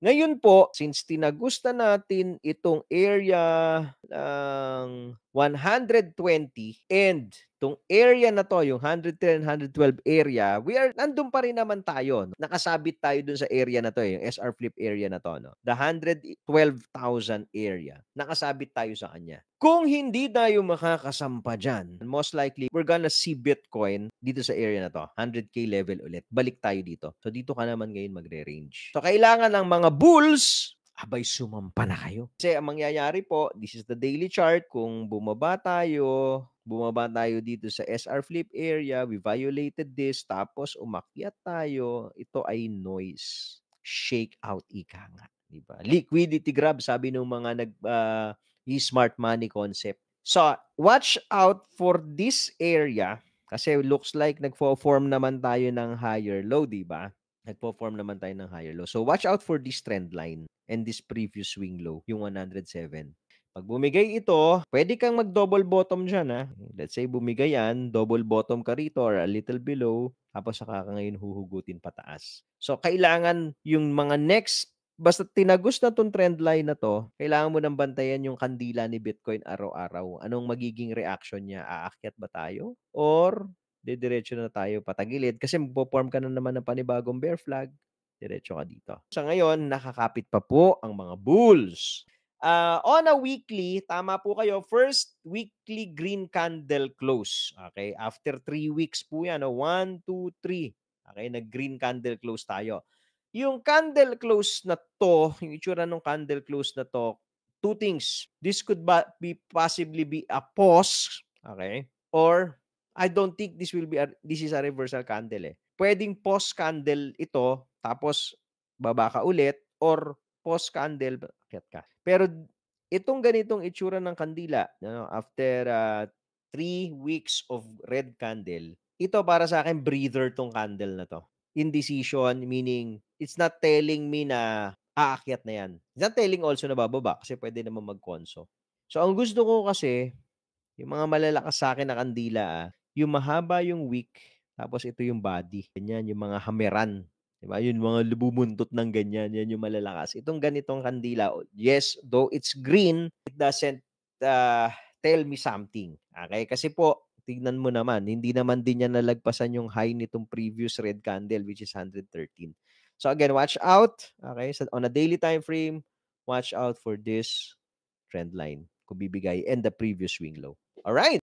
Ngayon po, since tinagusta natin itong area ng 120 and itong area na 'to, yung 110, 112 area, nandun pa rin naman tayo. Nakasabit tayo dun sa area na 'to, yung SR Flip area na 'to, 'no? The 112,000 area, nakasabit tayo sa kanya. Kung hindi tayo makakasampa diyan, most likely, we're gonna see Bitcoin dito sa area na 'to, 100K level ulit. Balik tayo dito. So, dito ka naman ngayon magre-range. So, kailangan ng mga bulls, abay sumampa na kayo. Kasi ang mangyayari po, this is the daily chart. Kung bumaba tayo dito sa SR Flip area, we violated this, tapos umakyat tayo, ito ay noise. Shake out, ika nga. Diba? Liquidity grab, sabi ng mga smart money concept. So, watch out for this area kasi looks like nagfo-form naman tayo ng higher low, di ba? Nagpo-form naman tayo ng higher low. So, watch out for this trend line and this previous swing low, yung 107. Pag bumigay ito, pwede kang mag-double bottom dyan, ha? Let's say bumigay yan, double bottom ka rito or a little below, tapos saka ka ngayon huhugutin pataas. So, kailangan yung mga next, basta tinagos na tong trend line na to, kailangan mo nang bantayan yung kandila ni Bitcoin araw-araw. Anong magiging reaction niya? Aakyat ba tayo? Or didiretso na tayo patagilid kasi magpo-form ka na naman ng panibagong bear flag, diretso ka dito. Sa ngayon, nakakapit pa po ang mga bulls. On a weekly, tama po kayo, first weekly green candle close. Okay, after 3 weeks po yan, 1, 2, 3. Okay, nag-green candle close tayo. Yung candle close na to, yung itsura ng candle close na to, two things. This could possibly be a pause, okay? Or I don't think this is a reversal candle eh. Pwedeng pause candle ito, tapos baba ka ulit, or pause candle, akyat ka. Pero itong ganitong itsura ng kandila, after 3 weeks of red candle, ito para sa akin breather tong candle na to. Indecision, meaning it's not telling me na aakyat na yan. It's not telling also na bababa kasi pwede naman mag-conso. So, ang gusto ko kasi, yung mga malalakas sa akin na kandila, yung mahaba yung wick, tapos ito yung body. Ganyan, yung mga hameran. Diba? Yung mga lububuntot ng ganyan, yan yung malalakas. Itong ganitong kandila, yes, though it's green, it doesn't tell me something. Okay? Kasi po, tignan mo naman, hindi naman din niya nalagpasan yung high nitong previous red candle, which is 113. So again, watch out. Okay? So on a daily time frame, watch out for this trend line kung bibigay and the previous swing low. All right.